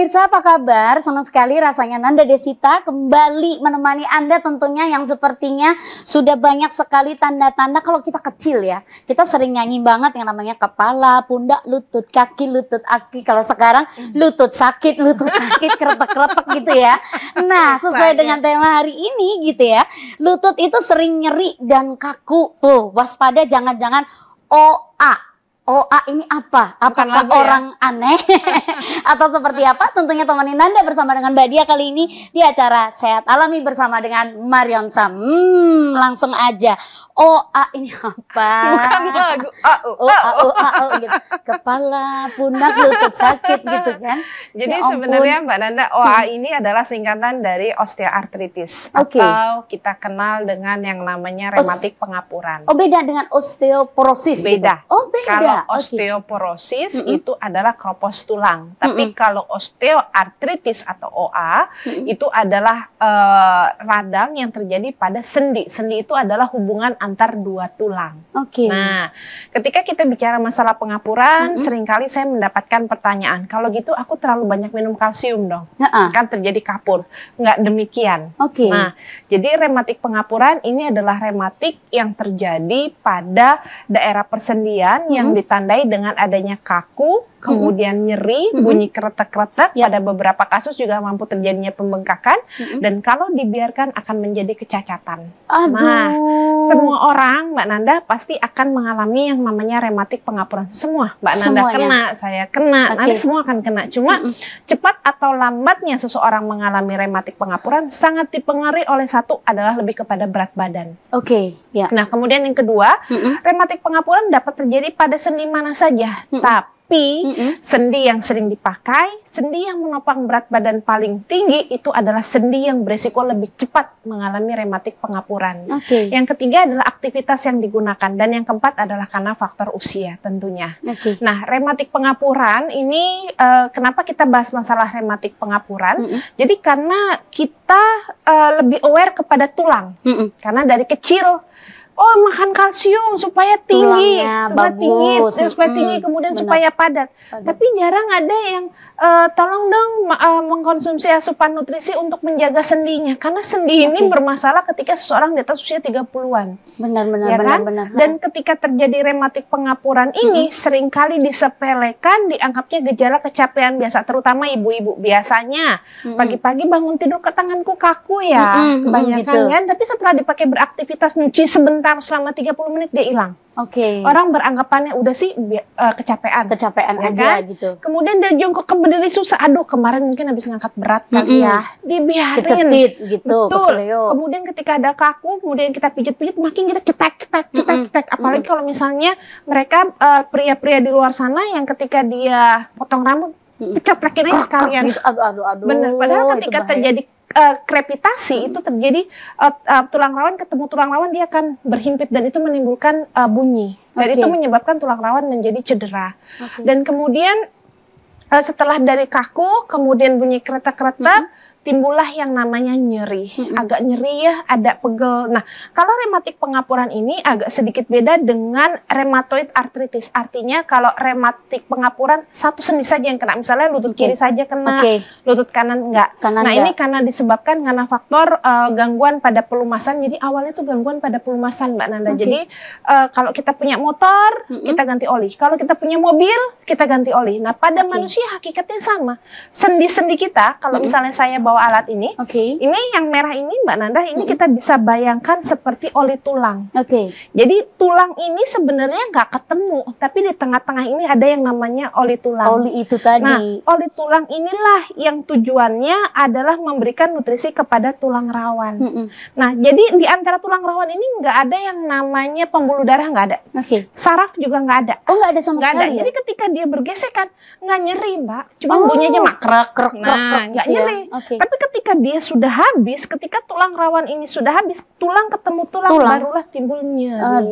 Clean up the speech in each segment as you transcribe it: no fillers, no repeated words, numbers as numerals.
pemirsa, apa kabar? Senang sekali rasanya Nanda Desita kembali menemani Anda tentunya yang sepertinya sudah banyak sekali tanda-tanda kalau kita kecil ya. Kita sering nyanyi banget yang namanya kepala, pundak, lutut, kaki, Kalau sekarang lutut sakit, keretek-keretek gitu ya. Nah, sesuai dengan tema hari ini gitu ya. Lutut itu sering nyeri dan kaku. Tuh, waspada jangan-jangan OA. OA ini apa? Apakah orang aneh atau seperti apa? Tentunya temani Nanda bersama dengan Mbak Dia kali ini di acara Sehat Alami bersama dengan Marion Sam. Langsung aja. OA ini apa? Bukan lagu. Gitu. Kepala, pundak, lutut sakit gitu kan. Jadi ya sebenarnya Mbak Nanda, OA ini adalah singkatan dari osteoartritis. Atau kita kenal dengan yang namanya rematik pengapuran. Oh, beda dengan osteoporosis. Beda. Gitu? Oh, beda. Kalau osteoporosis itu adalah kropos tulang. Tapi kalau osteoartritis atau OA itu adalah radang yang terjadi pada sendi. Sendi itu adalah hubungan antar dua tulang. Nah, ketika kita bicara masalah pengapuran, seringkali saya mendapatkan pertanyaan, kalau gitu aku terlalu banyak minum kalsium dong, kan terjadi kapur. Nggak demikian. Nah, jadi rematik pengapuran ini adalah rematik yang terjadi pada daerah persendian yang ditandai dengan adanya kaku, kemudian nyeri, bunyi keretek-keretek, pada beberapa kasus juga mampu terjadinya pembengkakan, dan kalau dibiarkan akan menjadi kecacatan. Nah, semua orang, Mbak Nanda, pasti akan mengalami yang namanya rematik pengapuran. Semua, Mbak Nanda kena, saya kena, nanti semua akan kena. Cuma cepat atau lambatnya seseorang mengalami rematik pengapuran sangat dipengaruhi oleh satu adalah lebih kepada berat badan. Nah, kemudian yang kedua, rematik pengapuran dapat terjadi pada sendi mana saja, tapi sendi yang sering dipakai, sendi yang menopang berat badan paling tinggi itu adalah sendi yang beresiko lebih cepat mengalami rematik pengapuran. Yang ketiga adalah aktivitas yang digunakan, dan yang keempat adalah karena faktor usia tentunya. Nah, rematik pengapuran ini kenapa kita bahas masalah rematik pengapuran? Jadi karena kita lebih aware kepada tulang, karena dari kecil makan kalsium supaya tinggi, supaya tinggi, kemudian supaya padat. Tapi jarang ada yang tolong dong mengkonsumsi asupan nutrisi untuk menjaga sendinya, karena sendi ini bermasalah ketika seseorang di atas usia 30-an. Benar. Dan ketika terjadi rematik pengapuran ini seringkali disepelekan, dianggapnya gejala kecapean biasa, terutama ibu-ibu. Biasanya pagi-pagi bangun tidur ke tanganku kaku ya, kebanyakan kan, tapi setelah dipakai beraktivitas nyuci sebentar selama 30 menit dia hilang. Orang beranggapannya udah sih kecapean ya aja kan? Gitu. Kemudian dia jongkok ke berdiri susah, aduh kemarin mungkin habis ngangkat berat kali ya, dibiarin. Kecetit gitu, kesleo. Kemudian ketika ada kaku, kemudian kita pijit-pijit, makin kita cetek. Apalagi kalau misalnya mereka pria-pria di luar sana yang ketika dia potong rambut, ceprekin aja sekalian. Aduh. Bener, padahal ketika terjadi krepitasi itu terjadi tulang rawan ketemu tulang rawan, dia akan berhimpit dan itu menimbulkan bunyi, dan itu menyebabkan tulang rawan menjadi cedera. Dan kemudian setelah dari kaku kemudian bunyi keretak-keretak, timbullah yang namanya nyeri, agak nyeri ya, ada pegel. Nah, kalau rematik pengapuran ini agak sedikit beda dengan rheumatoid arthritis. Artinya kalau rematik pengapuran satu sendi saja yang kena, misalnya lutut kiri saja kena, lutut kanan enggak. Ini karena disebabkan karena faktor gangguan pada pelumasan. Jadi awalnya itu gangguan pada pelumasan, Mbak Nanda. Jadi kalau kita punya motor, kita ganti oli. Kalau kita punya mobil, kita ganti oli. Nah, pada manusia hakikatnya sama. Sendi-sendi kita, kalau misalnya saya bawa alat ini, ini yang merah ini Mbak Nanda, ini kita bisa bayangkan seperti oli tulang. Jadi tulang ini sebenarnya nggak ketemu, tapi di tengah-tengah ini ada yang namanya oli tulang. Oli itu tadi. Nah, oli tulang inilah yang tujuannya adalah memberikan nutrisi kepada tulang rawan. Nah, jadi di antara tulang rawan ini nggak ada yang namanya pembuluh darah, nggak ada. Saraf juga nggak ada. Oh, nggak ada sama sekali. Jadi ketika dia bergesekan nggak nyeri, Mbak. Cuma bunyinya mak krek, nggak nyeri. Tapi ketika dia sudah habis, ketika tulang rawan ini sudah habis, tulang ketemu tulang. Barulah timbul nyeri.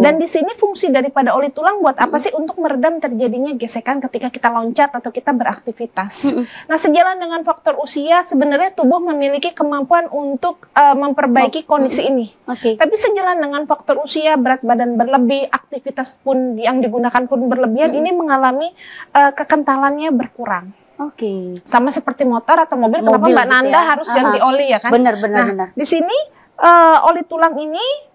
Dan di sini fungsi daripada oli tulang buat apa sih? Untuk meredam terjadinya gesekan ketika kita loncat atau kita beraktivitas. Nah, sejalan dengan faktor usia, sebenarnya tubuh memiliki kemampuan untuk memperbaiki kondisi ini. Tapi sejalan dengan faktor usia, berat badan berlebih, aktivitas pun yang digunakan pun berlebihan, ini mengalami kekentalannya berkurang. Oke. Sama seperti motor atau mobil, kenapa Mobil Mbak gitu Nanda ya. harus ganti oli ya kan? Benar. Nah, di sini oli tulang ini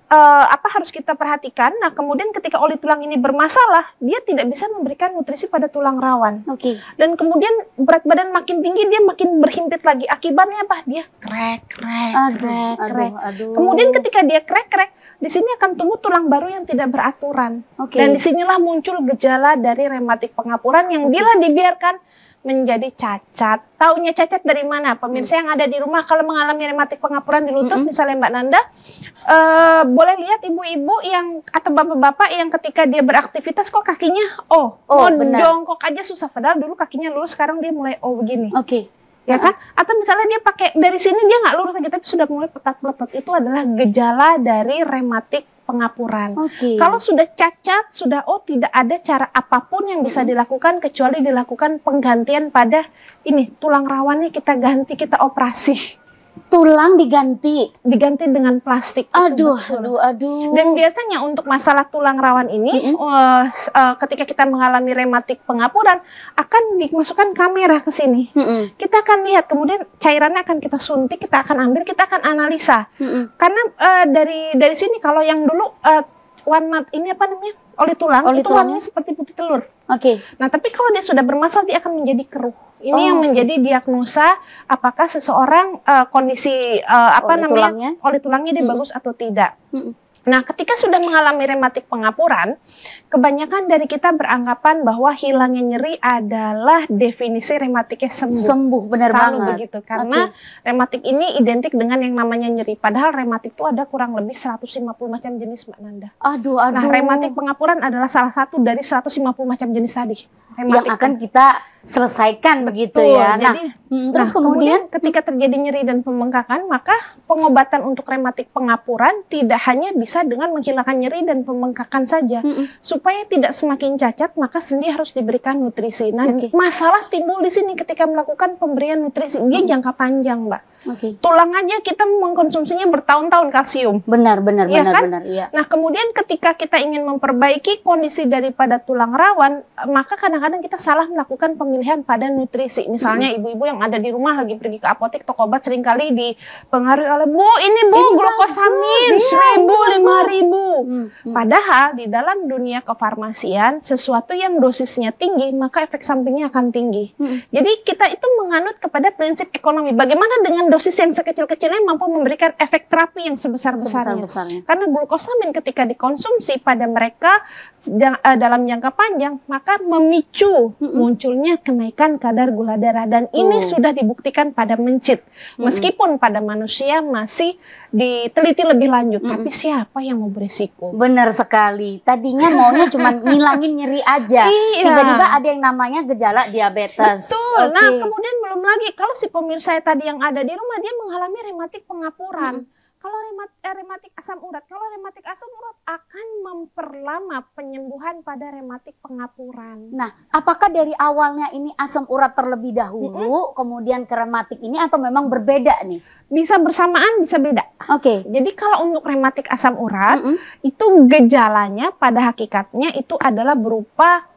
apa harus kita perhatikan? Nah, kemudian ketika oli tulang ini bermasalah, dia tidak bisa memberikan nutrisi pada tulang rawan. Oke. Dan kemudian berat badan makin tinggi, dia makin berhimpit lagi. Akibatnya apa? Dia krek. Aduh. Kemudian ketika dia krek, di sini akan tumbuh tulang baru yang tidak beraturan. Oke. Dan disinilah muncul gejala dari rematik pengapuran yang bila dibiarkan menjadi cacat. Taunya cacat dari mana? Pemirsa yang ada di rumah kalau mengalami rematik pengapuran di lutut, misalnya Mbak Nanda, boleh lihat ibu-ibu yang atau bapak-bapak yang ketika dia beraktivitas kok kakinya jongkok aja susah. Padahal dulu kakinya lurus, sekarang dia mulai begini. Oke. Ya kan? Atau misalnya dia pakai dari sini dia nggak lurus aja tapi sudah mulai petat-petat. Itu adalah gejala dari rematik pengapuran. Oke. Kalau sudah cacat, sudah tidak ada cara apapun yang bisa dilakukan kecuali dilakukan penggantian pada ini tulang rawannya kita ganti, kita operasi. Tulang diganti dengan plastik. Aduh. Dan biasanya untuk masalah tulang rawan ini, ketika kita mengalami rematik pengapuran, akan dimasukkan kamera ke sini. Kita akan lihat, kemudian cairannya akan kita suntik, kita akan ambil, kita akan analisa. Karena dari sini kalau yang dulu warna ini apa namanya? Oli tulang, itu warnanya seperti putih telur. Oke. Nah, tapi kalau dia sudah bermasalah, dia akan menjadi keruh. Ini yang menjadi diagnosa apakah seseorang kondisi oli tulangnya dia bagus atau tidak. Nah, ketika sudah mengalami rematik pengapuran, kebanyakan dari kita beranggapan bahwa hilangnya nyeri adalah definisi rematiknya sembuh. Sembuh, benar banget. Begitu, karena rematik ini identik dengan yang namanya nyeri. Padahal rematik itu ada kurang lebih 150 macam jenis, Mbak Nanda. Aduh. Nah, rematik pengapuran adalah salah satu dari 150 macam jenis tadi. Yang akan kita selesaikan begitu ya. Jadi, terus kemudian ketika terjadi nyeri dan pembengkakan, maka pengobatan untuk rematik pengapuran tidak hanya bisa dengan menghilangkan nyeri dan pembengkakan saja. Supaya tidak semakin cacat, maka sendi harus diberikan nutrisi. Nah, masalah timbul di sini ketika melakukan pemberian nutrisi. Dia jangka panjang, Mbak. Tulang aja kita mengkonsumsinya bertahun-tahun kalsium. Benar. Iya. Nah, kemudian ketika kita ingin memperbaiki kondisi daripada tulang rawan, maka kadang-kadang kita salah melakukan pemilihan pada nutrisi. Misalnya ibu-ibu yang ada di rumah lagi pergi ke apotek, toko obat seringkali dipengaruhi oleh ini glukosamin 1000, 5000. Padahal di dalam dunia kefarmasian, sesuatu yang dosisnya tinggi, maka efek sampingnya akan tinggi. Jadi kita itu menganut kepada prinsip ekonomi. Bagaimana dengan dosis yang sekecil-kecilnya mampu memberikan efek terapi yang sebesar-besarnya. Karena glukosamin ketika dikonsumsi pada mereka dalam jangka panjang, maka memicu munculnya kenaikan kadar gula darah. Dan ini sudah dibuktikan pada mencit. Meskipun pada manusia masih diteliti lebih lanjut, tapi siapa yang mau beresiko? Benar sekali. Tadinya maunya cuma ngilangin nyeri aja. Tiba-tiba ada yang namanya gejala diabetes. Betul. Nah, kemudian belum lagi kalau si pemirsa tadi yang ada di rumah dia mengalami rematik pengapuran. Kalau rematik asam urat, akan memperlama penyembuhan pada rematik pengapuran. Nah, apakah dari awalnya ini asam urat terlebih dahulu, kemudian ke rematik ini, atau memang berbeda nih? Bisa bersamaan, bisa beda. Jadi kalau untuk rematik asam urat, itu gejalanya pada hakikatnya itu adalah berupa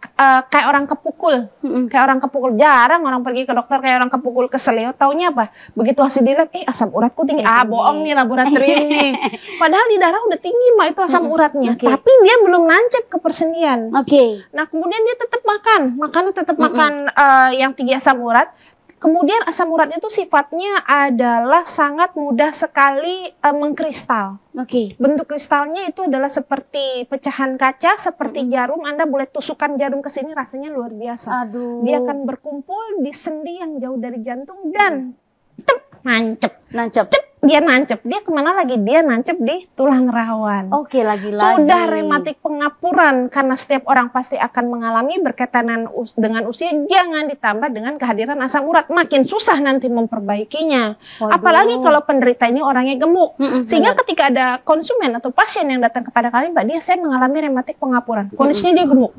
kayak orang kepukul. Kayak orang kepukul. Jarang orang pergi ke dokter kayak orang kepukul keselio. Taunya apa? Begitu hasil dilab, asam uratku tinggi. Bohong nih laboratorium nih. Padahal di darah udah tinggi Mbak itu asam uratnya. Tapi dia belum nancep ke persendian. Nah, kemudian dia tetap makannya tetap makan yang tinggi asam urat. Kemudian asam urat itu sifatnya adalah sangat mudah sekali mengkristal. Bentuk kristalnya itu adalah seperti pecahan kaca, seperti jarum. Anda boleh tusukkan jarum ke sini, rasanya luar biasa. Dia akan berkumpul di sendi yang jauh dari jantung dan nancep. Dia nancep. Dia kemana lagi? Dia nancep di tulang rawan. Lagi-lagi. Sudah rematik pengapuran, karena setiap orang pasti akan mengalami berkaitan dengan usia. Jangan ditambah dengan kehadiran asam urat. Makin susah nanti memperbaikinya. Apalagi kalau penderita ini orangnya gemuk. Sehingga ketika ada konsumen atau pasien yang datang kepada kami, Mbak, saya mengalami rematik pengapuran. Kondisinya dia gemuk.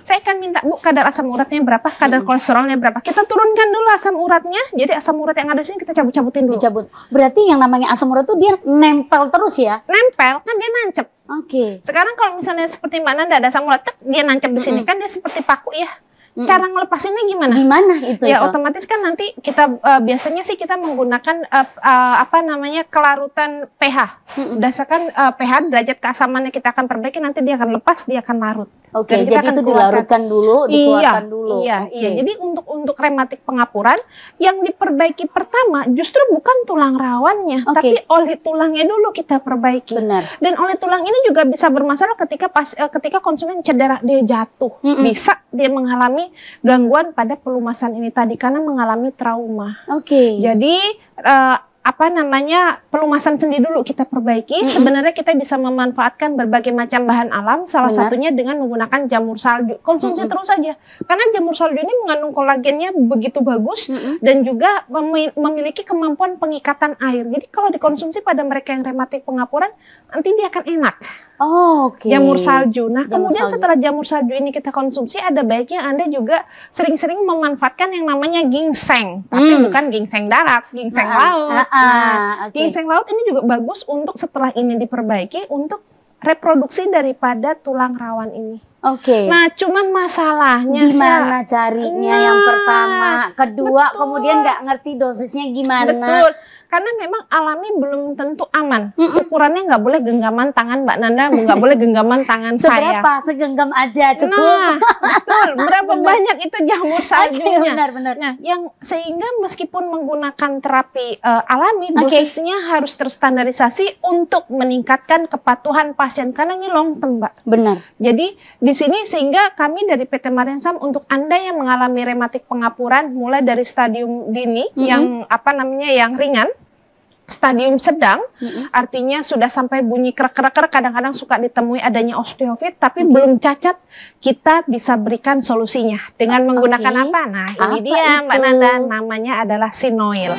Saya akan minta, Bu, kadar asam uratnya berapa? Kadar kolesterolnya berapa? Kita turunkan dulu asam uratnya. Jadi asam urat yang ada di sini kita cabut-cabutin dulu. Berarti yang namanya asam urat itu dia nempel terus ya? Nempel, kan dia nancep. Sekarang kalau misalnya seperti Mbak Nanda ada asam urat, dia nancep di sini, kan dia seperti paku ya. Cara ngelepasinnya gimana? Gimana itu? Ya otomatis kan nanti kita biasanya sih kita menggunakan apa namanya kelarutan pH. Berdasarkan pH derajat keasamannya kita akan perbaiki, nanti dia akan lepas, dia akan larut. Oke, jadi itu dilarutkan dulu, dikeluarkan dulu. Iya. Jadi untuk rematik pengapuran yang diperbaiki pertama justru bukan tulang rawannya, tapi oli tulangnya dulu kita perbaiki. Benar. Dan oli tulang ini juga bisa bermasalah ketika konsumen cedera, dia jatuh, bisa dia mengalami gangguan pada pelumasan ini tadi karena mengalami trauma. Jadi apa namanya pelumasan sendi dulu kita perbaiki. Sebenarnya kita bisa memanfaatkan berbagai macam bahan alam, salah satunya dengan menggunakan jamur salju. Konsumsi terus saja, karena jamur salju ini mengandung kolagennya begitu bagus dan juga memiliki kemampuan pengikatan air. Jadi kalau dikonsumsi pada mereka yang rematik pengapuran, nanti dia akan enak. Jamur salju. Nah, kemudian setelah jamur salju ini kita konsumsi, ada baiknya Anda juga sering-sering memanfaatkan yang namanya ginseng, tapi bukan ginseng darat, ginseng laut. Ginseng laut ini juga bagus untuk setelah ini diperbaiki untuk reproduksi daripada tulang rawan ini. Nah, cuman masalahnya gimana carinya yang pertama, kedua, kemudian nggak ngerti dosisnya gimana. Betul. Karena memang alami belum tentu aman. Ukurannya nggak boleh genggaman tangan Mbak Nanda, nggak boleh genggaman tangan saya. Seberapa? Segenggam aja cukup. Nah, betul. Berapa banyak itu jamur saljunya. Benar. Nah, yang sehingga meskipun menggunakan terapi alami, dosisnya harus terstandarisasi untuk meningkatkan kepatuhan pasien. Karena ini long term, Mbak. Benar. Jadi di sini sehingga kami dari PT Mariensam untuk Anda yang mengalami rematik pengapuran mulai dari stadium dini yang apa namanya yang ringan, stadium sedang, artinya sudah sampai bunyi krek-krek, kadang-kadang suka ditemui adanya osteofit, tapi belum cacat, kita bisa berikan solusinya dengan menggunakan apa? Nah, ini dia Mbak Nanda, namanya adalah Sinoil.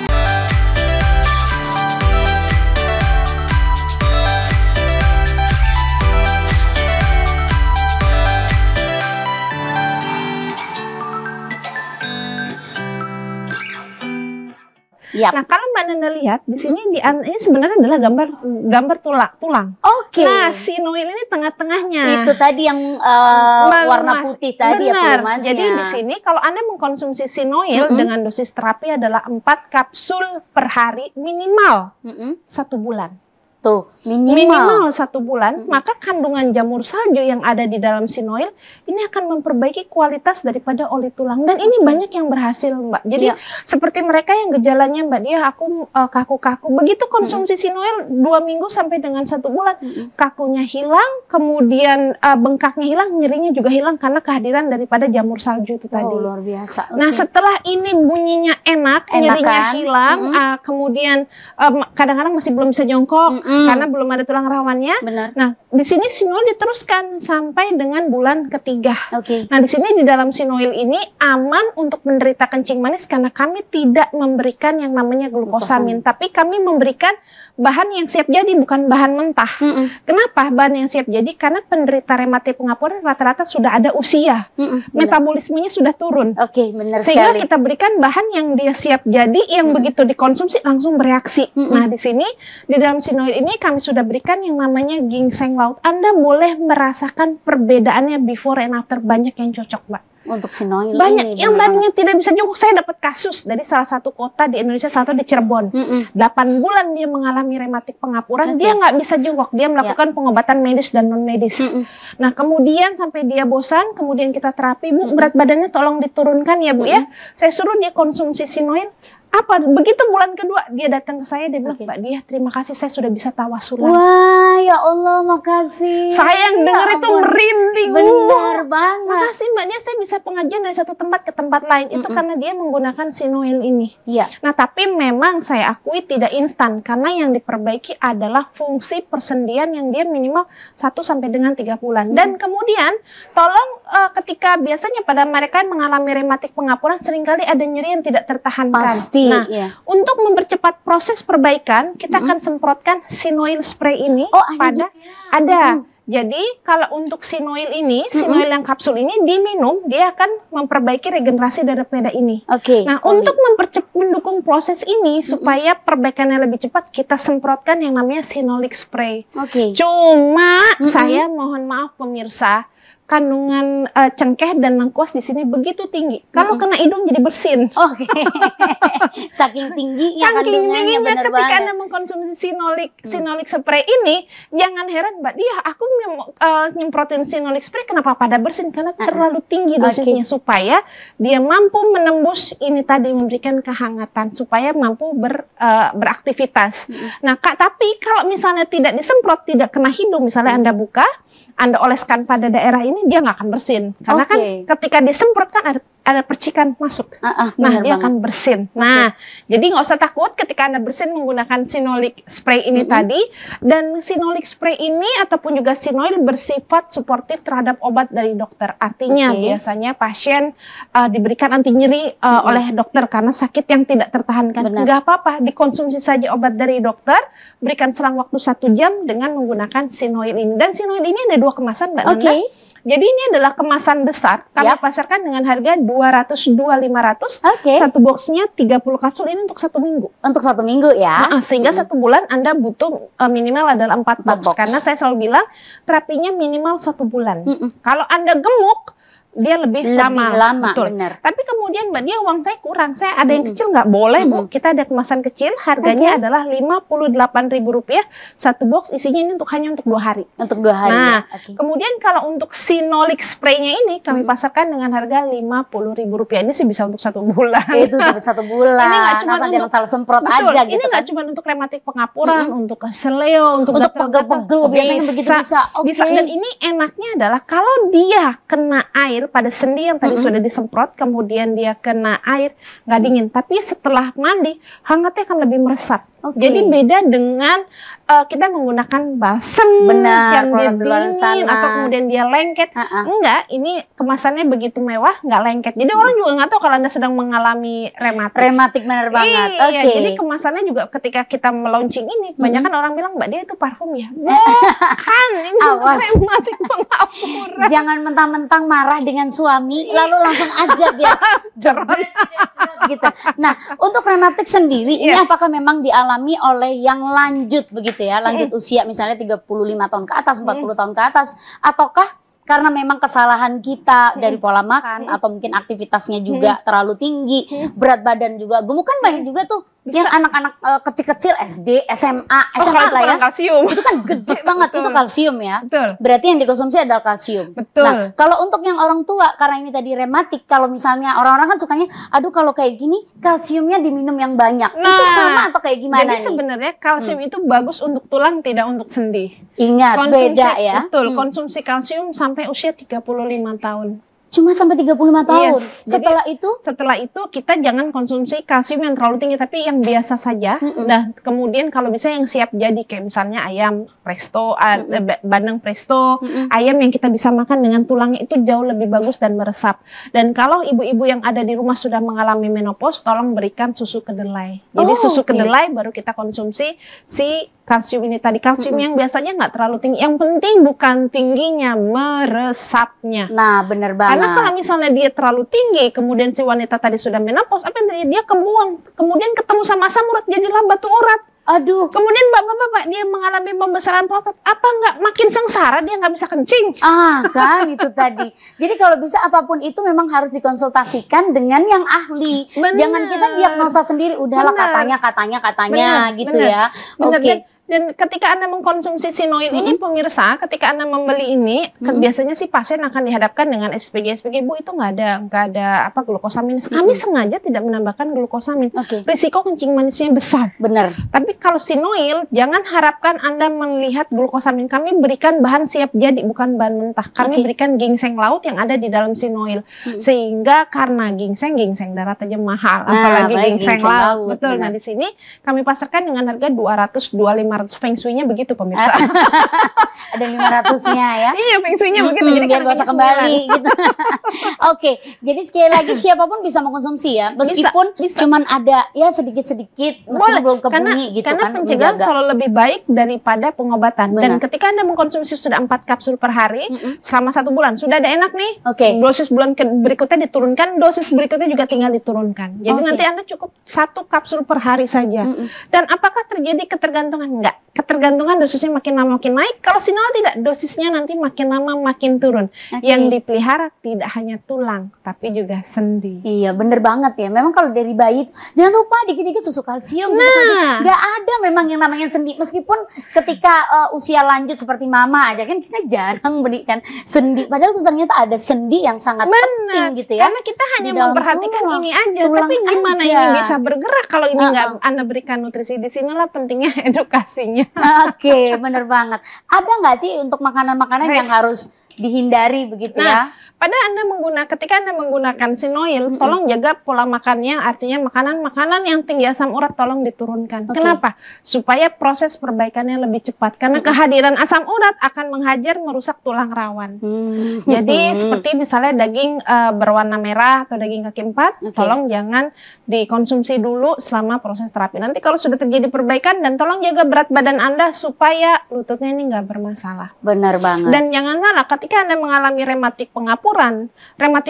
Nah, kalau Mbak Nanda lihat di sini ini sebenarnya adalah gambar tulang. Nah, Sinoil ini tengah-tengahnya. Itu tadi yang warna putih tadi. Benar. Jadi di sini kalau Anda mengkonsumsi Sinoil dengan dosis terapi adalah 4 kapsul per hari minimal 1 bulan. Minimal 1 bulan, maka kandungan jamur salju yang ada di dalam Sinoil ini akan memperbaiki kualitas daripada oli tulang. Dan ini banyak yang berhasil, Mbak. Jadi seperti mereka yang gejalanya, Mbak, dia aku kaku-kaku. Begitu konsumsi Sinoil 2 minggu sampai dengan 1 bulan, kakunya hilang, kemudian bengkaknya hilang, nyerinya juga hilang karena kehadiran daripada jamur salju itu tadi. Luar biasa. Nah, setelah ini bunyinya enak, nyerinya hilang, kemudian kadang-kadang masih belum bisa jongkok karena belum ada tulang rawannya. Nah, di sini Sinoil diteruskan sampai dengan bulan ketiga. Nah, di sini di dalam Sinoil ini aman untuk menderita kencing manis karena kami tidak memberikan yang namanya glukosamin, tapi kami memberikan bahan yang siap jadi, bukan bahan mentah. Kenapa bahan yang siap jadi? Karena penderita rematik pengapuran rata-rata sudah ada usia, metabolismenya sudah turun. Sehingga kita berikan bahan yang dia siap jadi, yang begitu dikonsumsi langsung bereaksi. Nah, di sini di dalam Sinoil ini kami sudah berikan yang namanya ginseng laut. Anda boleh merasakan perbedaannya before and after. Banyak yang cocok, Mbak. Untuk Sinoil banyak yang tadinya tidak bisa jongkok. Saya dapat kasus dari salah satu kota di Indonesia, satu di Cirebon. 8 bulan dia mengalami rematik pengapuran, dia nggak bisa jongkok. Dia melakukan pengobatan medis dan non medis. Nah, kemudian sampai dia bosan, kemudian kita terapi, Bu, berat badannya tolong diturunkan ya, Bu, ya. Saya suruh dia konsumsi Sinoil. Begitu bulan kedua dia datang ke saya, dia bilang, Mbak Diah, terima kasih, saya sudah bisa tawasulan. Wah, ya Allah, makasih. Saya yang dengar itu merinding. Benar banget. Makasih Mbak Diah, saya bisa pengajian dari satu tempat ke tempat lain. Itu karena dia menggunakan Sinoil ini. Nah, tapi memang saya akui tidak instan, karena yang diperbaiki adalah fungsi persendian yang dia minimal 1 sampai dengan 3 bulan. Dan kemudian tolong ketika biasanya pada mereka yang mengalami rematik pengapuran seringkali ada nyeri yang tidak tertahankan. Nah, untuk mempercepat proses perbaikan, kita akan semprotkan Sinoil spray ini pada Jadi kalau untuk Sinoil ini, Sinoil yang kapsul ini diminum, dia akan memperbaiki regenerasi daripada ini. Nah, untuk mendukung proses ini supaya perbaikannya lebih cepat, kita semprotkan yang namanya Sinolic spray. Cuma saya mohon maaf pemirsa, kandungan cengkeh dan lengkuas di sini begitu tinggi. Kalau kena hidung jadi bersin. Oke. Saking tingginya kandungannya, benar ketika banget. Anda mengkonsumsi Sinolik spray ini, jangan heran Mbak Dia, aku nyemprotin Sinolik spray kenapa pada bersin? Karena terlalu tinggi dosisnya supaya dia mampu menembus ini tadi, memberikan kehangatan supaya mampu beraktivitas. Nah, tapi kalau misalnya tidak disemprot, tidak kena hidung, misalnya Anda buka, Anda oleskan pada daerah ini, dia nggak akan bersin. Karena kan ketika disemprot kan ada percikan masuk. Nah, dia akan bersin. Nah, jadi nggak usah takut ketika Anda bersin menggunakan Sinolik spray ini tadi. Dan Sinolik spray ini ataupun juga Sinoil bersifat suportif terhadap obat dari dokter. Artinya biasanya pasien diberikan anti nyeri oleh dokter karena sakit yang tidak tertahankan. Nggak apa-apa, dikonsumsi saja obat dari dokter, berikan selang waktu 1 jam dengan menggunakan Sinoil ini. Dan Sinoil ini ada 2 kemasan, Mbak Nanda. Jadi ini adalah kemasan besar, kami pasarkan dengan harga 202.500. Satu boxnya 30 kapsul, ini untuk 1 minggu. Untuk 1 minggu ya. Sehingga 1 bulan Anda butuh minimal adalah 4 box. Karena saya selalu bilang terapinya minimal 1 bulan. Kalau Anda gemuk, dia lebih lama. Betul. Bener. Tapi kemudian Mbak Dia, uang saya kurang, saya ada yang kecil, nggak boleh Bu. Kita ada kemasan kecil, harganya adalah Rp58.000. 1 box isinya ini hanya untuk 2 hari. Untuk 2 hari. Nah, kemudian kalau untuk Sinolik spray-nya ini kami pasarkan dengan harga Rp50.000. Ini sih bisa untuk 1 bulan. Itu bisa 1 bulan. Ini nggak cuma jangan salah semprot aja gitu. Ini nggak cuma untuk rematik pengapuran, untuk keseleo, untuk pegel-pegel, biasanya begitu bisa. Dan ini enaknya adalah kalau dia kena air pada sendi yang tadi sudah disemprot, kemudian dia kena air, nggak dingin, tapi setelah mandi hangatnya akan lebih meresap. Jadi beda dengan kita menggunakan balsem yang dia dingin atau kemudian dia lengket. Enggak, ini kemasannya begitu mewah, nggak lengket. Jadi orang juga nggak tahu kalau Anda sedang mengalami rematik. Rematik benar banget. Iya, jadi kemasannya juga ketika kita melaunching ini, kebanyakan orang bilang Mbak Dia itu parfum ya. Bukan, ini rematik pengapuran. Jangan mentang-mentang marah dengan suami, lalu langsung aja biar gitu. Nah, untuk rematik sendiri, ini apakah memang dialami oleh yang lanjut begitu ya, lanjut usia misalnya 35 tahun ke atas, 40 tahun ke atas, ataukah karena memang kesalahan kita dari pola makan atau mungkin aktivitasnya juga terlalu tinggi, berat badan juga gemuk, kan banyak juga tuh yang anak-anak kecil-kecil SD, SMA lah ya. Kalsium. Itu kan gede banget, itu kalsium ya. Betul. Berarti yang dikonsumsi adalah kalsium. Betul. Nah, kalau untuk yang orang tua, karena ini tadi rematik, kalau misalnya orang-orang kan sukanya, aduh kalau kayak gini kalsiumnya diminum yang banyak. Itu sama atau kayak gimana nih? Jadi sebenarnya kalsium itu bagus untuk tulang, tidak untuk sendi. Ingat, beda ya. Betul, konsumsi kalsium sampai usia 35 tahun. Cuma sampai 35 tahun. Setelah itu kita jangan konsumsi kalsium yang terlalu tinggi, tapi yang biasa saja. Nah, kemudian kalau bisa yang siap jadi, kayak misalnya ayam presto, bandeng presto, ayam yang kita bisa makan dengan tulangnya, itu jauh lebih bagus dan meresap. Dan kalau ibu-ibu yang ada di rumah sudah mengalami menopause, tolong berikan susu kedelai. Jadi susu kedelai baru kita konsumsi si kalsium ini tadi. Kalsium yang biasanya nggak terlalu tinggi. Yang penting bukan tingginya, meresapnya. Nah, bener banget. Karena kalau misalnya dia terlalu tinggi, kemudian si wanita tadi sudah menopause, apa yang terjadi? Dia kebuang. Kemudian ketemu sama asam urat, jadilah batu urat. Aduh. Kemudian bapak-bapak dia mengalami pembesaran prostat, apa nggak makin sengsara, dia nggak bisa kencing. Kan itu tadi. Jadi kalau bisa apapun itu memang harus dikonsultasikan dengan yang ahli. Jangan kita diagnosa sendiri, udahlah katanya gitu ya. Oke. Dan ketika Anda mengkonsumsi Sinoil ini, pemirsa, ketika Anda membeli ini, biasanya sih pasien akan dihadapkan dengan SPG, Bu itu nggak ada glukosamin. Kami sengaja tidak menambahkan glukosamin. Risiko kencing manisnya besar. Benar. Tapi kalau Sinoil, jangan harapkan Anda melihat glukosamin. Kami berikan bahan siap jadi, bukan bahan mentah. Kami berikan ginseng laut yang ada di dalam Sinoil. Sehingga karena ginseng darat aja mahal, apalagi ginseng laut. Betul. Nah, di sini kami pasarkan dengan harga 225. Feng Shui-nya begitu pemirsa. Ada 500-nya ya. Iya, Feng Shui-nya begitu. Jadi biar gak usah kembali gitu. Oke, jadi sekali lagi siapapun bisa mengkonsumsi ya. Meskipun cuman ada ya sedikit-sedikit, meskipun belum ke bumi gitu karena kan. Pencegahan selalu lebih baik daripada pengobatan. Dan ketika Anda mengkonsumsi sudah 4 kapsul per hari selama 1 bulan, sudah ada enak nih. Dosis bulan berikutnya diturunkan, dosis berikutnya juga tinggal diturunkan. Jadi nanti Anda cukup 1 kapsul per hari saja. Dan apakah terjadi ketergantungan? tidak. Ketergantungan dosisnya makin lama makin naik. Kalau sinol tidak, dosisnya nanti makin lama makin turun. Yang dipelihara tidak hanya tulang, tapi juga sendi. Iya, bener banget ya. Memang kalau dari bayi, jangan lupa dikit-dikit susu kalsium. Nggak ada memang yang namanya sendi. Meskipun ketika usia lanjut seperti mama aja kan kita jarang berikan sendi. Padahal ternyata ada sendi yang sangat penting gitu ya. Karena kita hanya memperhatikan ini aja. Tapi gimana ini bisa bergerak kalau ini nggak Anda berikan nutrisi? Di sinilah pentingnya edukasinya. Oke, bener banget. Ada nggak sih untuk makanan-makanan yang harus dihindari begitu ya? Ketika Anda menggunakan sinoil, tolong jaga pola makannya, artinya makanan-makanan yang tinggi asam urat tolong diturunkan. Kenapa? Supaya proses perbaikannya lebih cepat. Karena kehadiran asam urat akan menghajar merusak tulang rawan. Jadi seperti misalnya daging berwarna merah atau daging kaki empat, tolong jangan dikonsumsi dulu selama proses terapi. Nanti kalau sudah terjadi perbaikan, dan tolong jaga berat badan Anda supaya lututnya ini nggak bermasalah. Benar banget. Dan jangan salah, ketika Anda mengalami rematik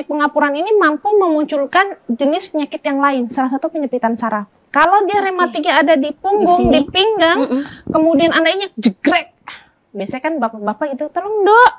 pengapuran ini mampu memunculkan jenis penyakit yang lain, salah satu penyepitan saraf. Kalau dia rematiknya ada di punggung, di pinggang, kemudian Anda injek jegrek, biasanya kan bapak-bapak itu tolong dok,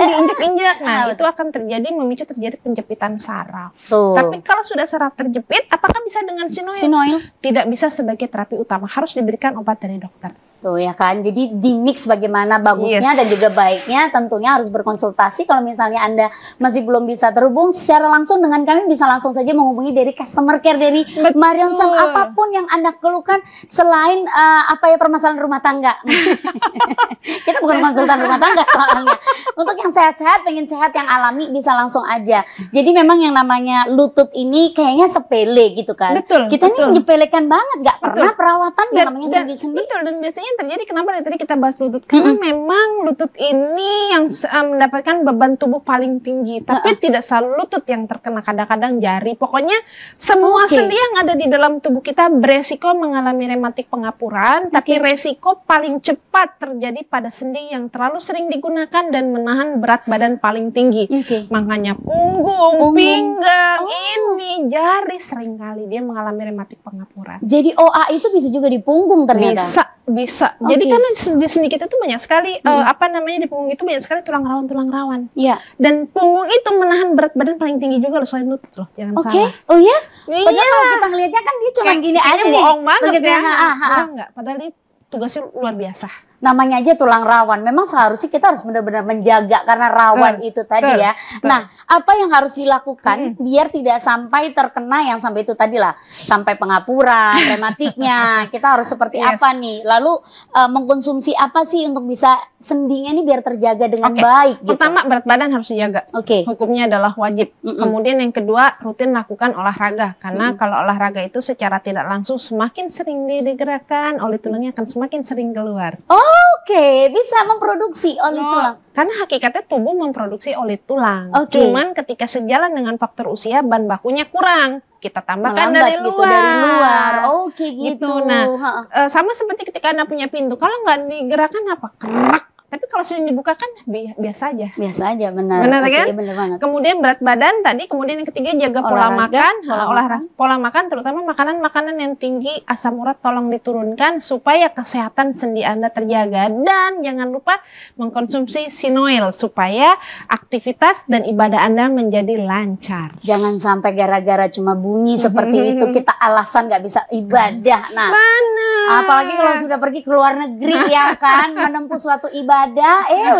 diinjek-injek, nah itu akan memicu terjadi penjepitan saraf. Tapi kalau sudah saraf terjepit, apakah bisa dengan sinoil? Tidak bisa sebagai terapi utama, harus diberikan obat dari dokter. Tuh ya kan, jadi di mix bagaimana bagusnya dan juga baiknya, tentunya harus berkonsultasi. Kalau misalnya Anda masih belum bisa terhubung secara langsung dengan kami, bisa langsung saja menghubungi dari customer care dari Marion Sam, apapun yang Anda keluhkan selain permasalahan rumah tangga. Kita bukan konsultan rumah tangga soalnya. Untuk yang sehat-sehat, pengen sehat yang alami, bisa langsung aja. Jadi memang yang namanya lutut ini kayaknya sepele gitu kan. Kita ini menyepelekan banget, nggak pernah perawatan yang namanya sendi-sendi. Dan biasanya terjadi kenapa dari tadi kita bahas lutut, karena memang lutut ini yang mendapatkan beban tubuh paling tinggi, tapi tidak selalu lutut yang terkena, kadang-kadang jari. Pokoknya semua sendi yang ada di dalam tubuh kita beresiko mengalami rematik pengapuran, tapi resiko paling cepat terjadi pada sendi yang terlalu sering digunakan dan menahan berat badan paling tinggi. Makanya punggung, pinggang, ini jari seringkali dia mengalami rematik pengapuran. Jadi OA itu bisa juga di punggung ternyata. Bisa. Jadi kan di sendi kita itu banyak sekali di punggung itu banyak sekali tulang rawan. Iya. Dan punggung itu menahan berat badan paling tinggi juga loh, selain lutut loh. Jangan salah. Oh ya? Padahal kalau kita ngelihatnya kan dia cuma gini aja nih. Bohong banget ya. Enggak, padahal dia tugasnya luar biasa. Namanya aja tulang rawan. Memang seharusnya kita harus benar-benar menjaga karena rawan itu tadi ya. Nah, apa yang harus dilakukan biar tidak sampai terkena yang sampai itu tadi lah, sampai pengapuran, rematiknya. Kita harus seperti apa nih? Lalu mengkonsumsi apa sih untuk bisa sendinya ini biar terjaga dengan baik gitu. Pertama, berat badan harus dijaga. Hukumnya adalah wajib. Kemudian yang kedua, rutin lakukan olahraga. Karena kalau olahraga itu secara tidak langsung semakin sering digerakkan, oli tulangnya akan semakin sering keluar. Bisa memproduksi oli tulang. Karena hakikatnya tubuh memproduksi oli tulang. Cuman ketika sejalan dengan faktor usia, bahan bakunya kurang. Kita tambahkan dari luar. Gitu. Nah, sama seperti ketika Anda punya pintu. Kalau nggak digerakkan apa? Kerak. Tapi kalau sering dibuka kan biasa aja. Biasa aja, benar. Benar kan? Benar banget. Kemudian berat badan tadi, kemudian yang ketiga jaga pola makan. Pola makan terutama makanan-makanan yang tinggi asam urat tolong diturunkan supaya kesehatan sendi Anda terjaga. Dan jangan lupa mengkonsumsi sinoil supaya aktivitas dan ibadah Anda menjadi lancar. Jangan sampai gara-gara cuma bunyi seperti itu kita alasan nggak bisa ibadah. Nah, apalagi kalau sudah pergi ke luar negeri ya kan, menempuh suatu ibadah,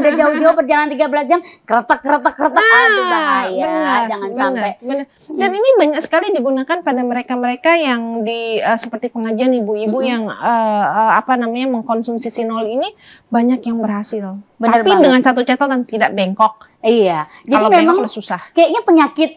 udah jauh-jauh perjalanan 13 jam, kretek, aduh bahaya, jangan sampai. Dan ini banyak sekali digunakan pada mereka-mereka yang seperti pengajian ibu-ibu yang mengkonsumsi sinol ini, banyak yang berhasil. Tapi dengan satu catatan, tidak bengkok. Iya, jadi kalau memang susah. Kayaknya penyakit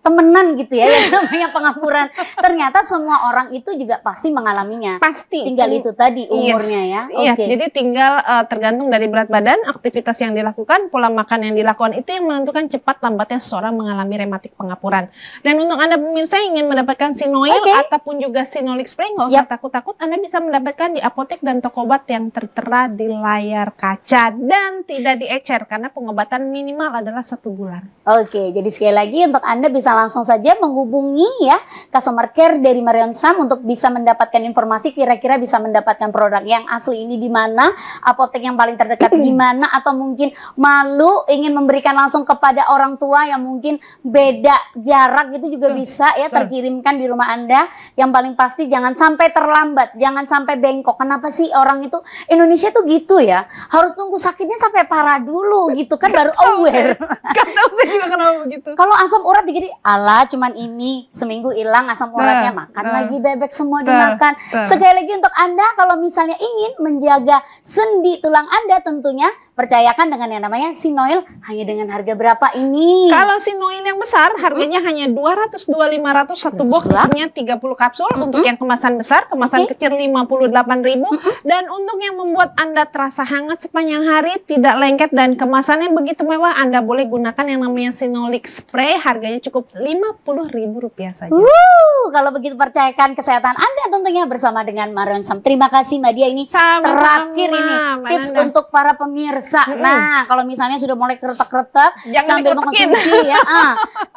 temenan gitu ya, yang namanya pengapuran. Ternyata semua orang itu juga pasti mengalaminya. Pasti. Tinggal itu tadi umurnya ya. Iya, jadi tinggal tergantung dari berat badan, aktivitas yang dilakukan, pola makan yang dilakukan, itu yang menentukan cepat lambatnya seseorang mengalami rematik pengapuran. Dan untuk Anda pemirsa yang ingin mendapatkan sinoil ataupun juga sinolix spray, nggak usah takut-takut, Anda bisa mendapatkan di apotek dan toko obat yang tertera di layar kaca dan tidak diecer karena pengobatan minimal adalah 1 bulan. Jadi sekali lagi untuk Anda bisa langsung saja menghubungi ya customer care dari Marion Sam untuk bisa mendapatkan informasi kira-kira bisa mendapatkan produk yang asli ini di mana, apotek yang paling terdekat di mana, atau mungkin malu ingin memberikan langsung kepada orang tua yang mungkin beda jarak gitu juga bisa ya terkirimkan di rumah Anda. Yang paling pasti jangan sampai terlambat, jangan sampai bengkok. Kenapa sih orang itu Indonesia tuh gitu ya? Harus nunggu sakitnya sampai parah dulu gitu kan baru aware. Gak tahu saya juga kenapa begitu. Kalau asam urat dikit, alah cuman ini seminggu hilang asam uratnya, makan lagi bebek semua dimakan. Sekali lagi untuk Anda kalau misalnya ingin menjaga sendi tulang Anda tentunya percayakan dengan yang namanya Sinoil. Hanya dengan harga berapa ini? Kalau Sinoil yang besar harganya hanya 200-500 satu box, isinya 30 kapsul. Untuk yang kemasan besar, kemasan kecil 58.000. Dan untuk yang membuat Anda terasa hangat sepanjang hari, tidak lengket dan kemasannya begitu mewah, Anda boleh gunakan yang namanya Sinolic Spray. Harganya cukup Rp50.000 saja. Kalau begitu percayakan kesehatan Anda tentunya bersama dengan Marion Sam. Terima kasih Mbak Dia, ini terakhir ini tips untuk para pemirsa. Nah, kalau misalnya sudah mulai keretak-keretak sambil mengkonsumsi ya,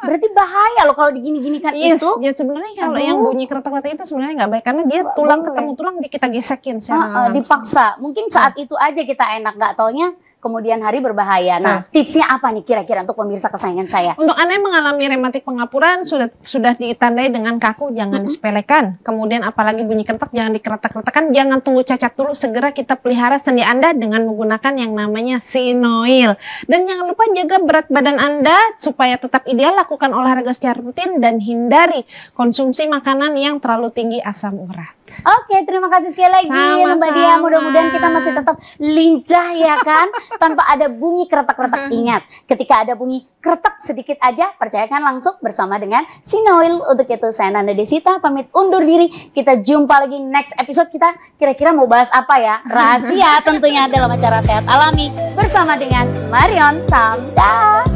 berarti bahaya loh kalau digini-ginikan itu. Ya sebenarnya kalau yang bunyi keretak-keretak itu sebenarnya nggak baik karena dia tulang ketemu tulang kita gesekin secara dipaksa. Mungkin saat itu aja kita enak, nggak taunya kemudian hari berbahaya. Nah, tipsnya apa nih kira-kira untuk pemirsa kesayangan saya? Untuk Anda yang mengalami rematik pengapuran, sudah ditandai dengan kaku, jangan disepelekan. Kemudian apalagi bunyi keretak, jangan dikeretak-keretakan, jangan tunggu cacat dulu, segera kita pelihara sendi Anda dengan menggunakan yang namanya Sinoil. Dan jangan lupa jaga berat badan Anda supaya tetap ideal, lakukan olahraga secara rutin dan hindari konsumsi makanan yang terlalu tinggi asam urat. Oke, terima kasih sekali lagi Mbak Dia. Mudah-mudahan kita masih tetap lincah ya kan, tanpa ada bunyi keretak-keretak. Ingat, ketika ada bunyi keretak sedikit aja, percayakan langsung bersama dengan Sinoil. Untuk itu saya Nanda Desita pamit undur diri. Kita jumpa lagi next episode. Kita kira-kira mau bahas apa ya? Rahasia tentunya dalam acara Sehat Alami bersama dengan Marion Sam. Dah.